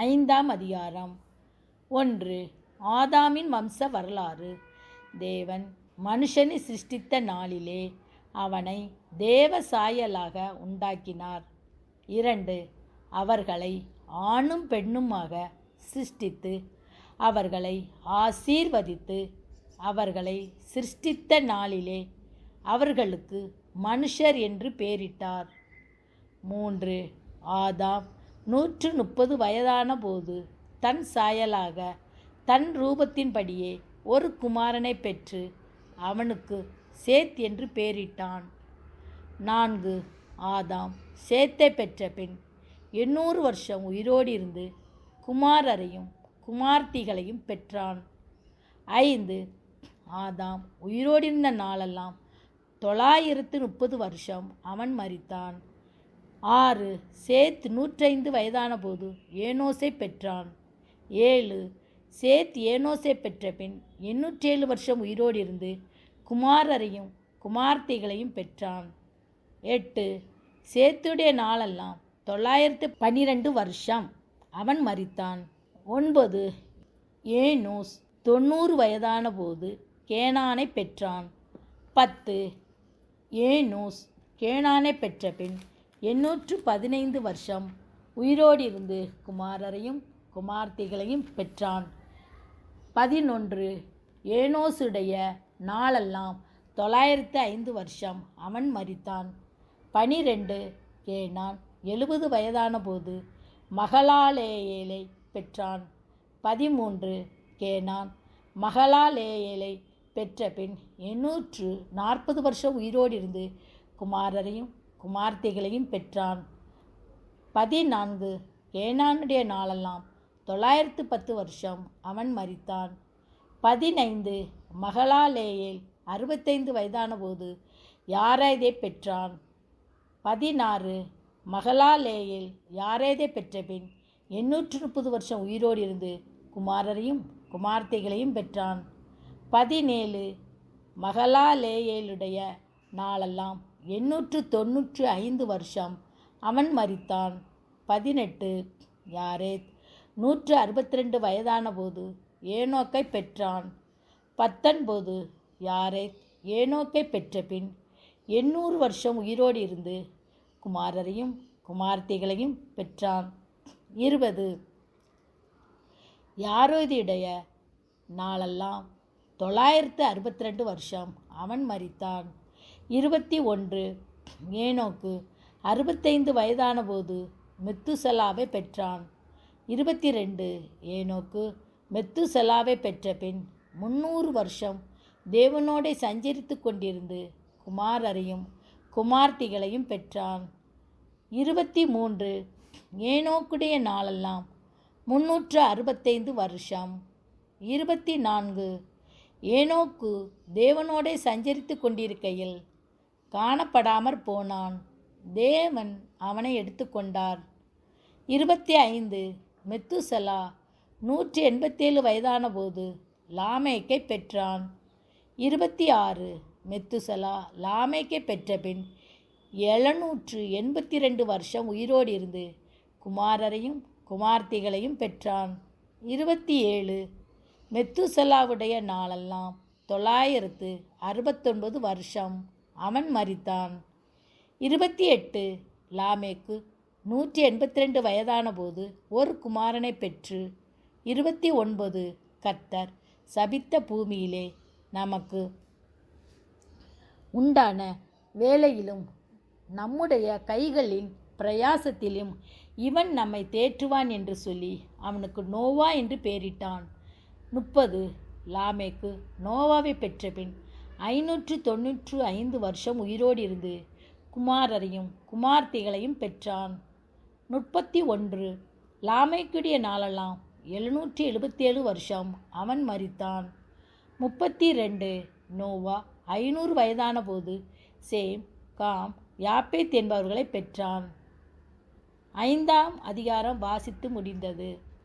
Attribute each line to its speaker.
Speaker 1: ஐந்தாம் அதிகாரம். 1. ஆதாமின் வம்ச வரலாறு. தேவன் மனுஷனை சிருஷ்டித்த நாளிலே அவனை தேவ சாயலாக உண்டாக்கினார். 2. அவர்களை ஆணும் பெண்ணுமாக சிருஷ்டித்து அவர்களை ஆசீர்வதித்து அவர்களை சிருஷ்டித்த நாளிலே அவர்களுக்கு மனுஷர் என்று பெயரிட்டார். 3. ஆதாம் 130 வயதான போது தன் சாயலாக தன் ரூபத்தின்படியே ஒரு குமாரனை பெற்று அவனுக்கு சேத் என்று பெயரிட்டான். 4. ஆதாம் சேத்தை பெற்ற பின் 800 வருஷம் உயிரோடு இருந்து குமாரரையும் குமார்த்திகளையும் பெற்றான். 5. ஆதாம் உயிரோடிருந்த நாளெல்லாம் 930 வருஷம் அவன் மரித்தான். 6. சேத் 105 வயதான போது ஏனோசை பெற்றான். 7. சேத் ஏனோசை பெற்ற பின் 807 வருஷம் உயிரோடு இருந்து குமாரரையும் குமார்த்திகளையும் பெற்றான். 8. சேத்துடைய நாளெல்லாம் 912 வருஷம் அவன் மரித்தான். 9. ஏனோஸ் 90 வயதான போது கேனானை பெற்றான். 10. ஏனோஸ் கேனானை பெற்ற பின் 815 வருஷம் உயிரோடு இருந்து குமாரரையும் குமார்த்திகளையும் பெற்றான். 11. ஏனோசுடைய நாளெல்லாம் 905 வருஷம் அவன் மரித்தான். 12. கேனான் 70 வயதான போது மகலாலேயேலை பெற்றான். 13. கேனான் மகலாலேயேலை பெற்ற பின் 840 வருஷம் உயிரோடு இருந்து குமாரரையும் குமார்த்திகளையும் பெற்றான். 14. கேனானுடைய நாளெல்லாம் 910 வருஷம் அவன் மரித்தான். 15. மகலாலேயேல் 65 வயதான போது யாரேதை பெற்றான். 16. மகலாலேயேல் யாரேதை பெற்ற பின் 830 வருஷம் உயிரோடு இருந்து குமாரரையும் குமார்த்திகளையும் பெற்றான். 17. மகலாலேயேலுடைய நாளெல்லாம் 895 வருஷம் அவன் மரித்தான். 18. யாரேத் 162 வயதான போது ஏனோக்கை பெற்றான். 19. யாரேத் ஏனோக்கை பெற்ற பின் 800 வருஷம் உயிரோடு இருந்து குமாரரையும் குமார்த்திகளையும் பெற்றான். 20. யாரேதுடைய நாளெல்லாம் 962 வருஷம் அவன் மரித்தான். 21. ஏனோக்கு 65 வயதான போது மெத்துசலாவை பெற்றான். 22. ஏனோக்கு மெத்துசலாவை பெற்ற பின் 300 வருஷம் தேவனோடே சஞ்சரித்து கொண்டிருந்து குமாரரையும் குமார்த்திகளையும் பெற்றான். 23. ஏனோக்குடைய நாளெல்லாம் 365 வருஷம். 24. ஏனோக்கு தேவனோடே சஞ்சரித்து கொண்டிருக்கையில் காணப்படாமற் போனான். தேவன் அவனை எடுத்துக்கொண்டார். 25. மெத்துசலா 187 வயதான போது லாமேக்கை பெற்றான். 26. மெத்துசலா லாமேக்கை பெற்ற பின் 782 வருஷம் உயிரோடு இருந்து குமாரரையும் குமார்த்திகளையும் பெற்றான். 27. மெத்துசலாவுடைய நாளெல்லாம் 969 வருஷம் அவன் மரித்தான். 28. லாமேக்கு 182 வயதான போது ஒரு குமாரனை பெற்று 29. கர்த்தர் சபித்த பூமியிலே நமக்கு உண்டான வேலையிலும் நம்முடைய கைகளின் பிரயாசத்திலும் இவன் நம்மை தேற்றுவான் என்று சொல்லி அவனுக்கு நோவா என்று பெயரிட்டான். 30. லாமேக்கு நோவாவை பெற்ற பின் 595 வருஷம் உயிரோடு இருந்து குமாரரையும் குமார்த்திகளையும் பெற்றான். 31. லாமேக்குடைய நாளெல்லாம் 777 வருஷம் அவன் மரித்தான். 32. நோவா 500 வயதான போது சேம் காம் யாப்பேத் என்பவர்களை பெற்றான். 5ஆம் அதிகாரம் வாசித்து முடிந்தது.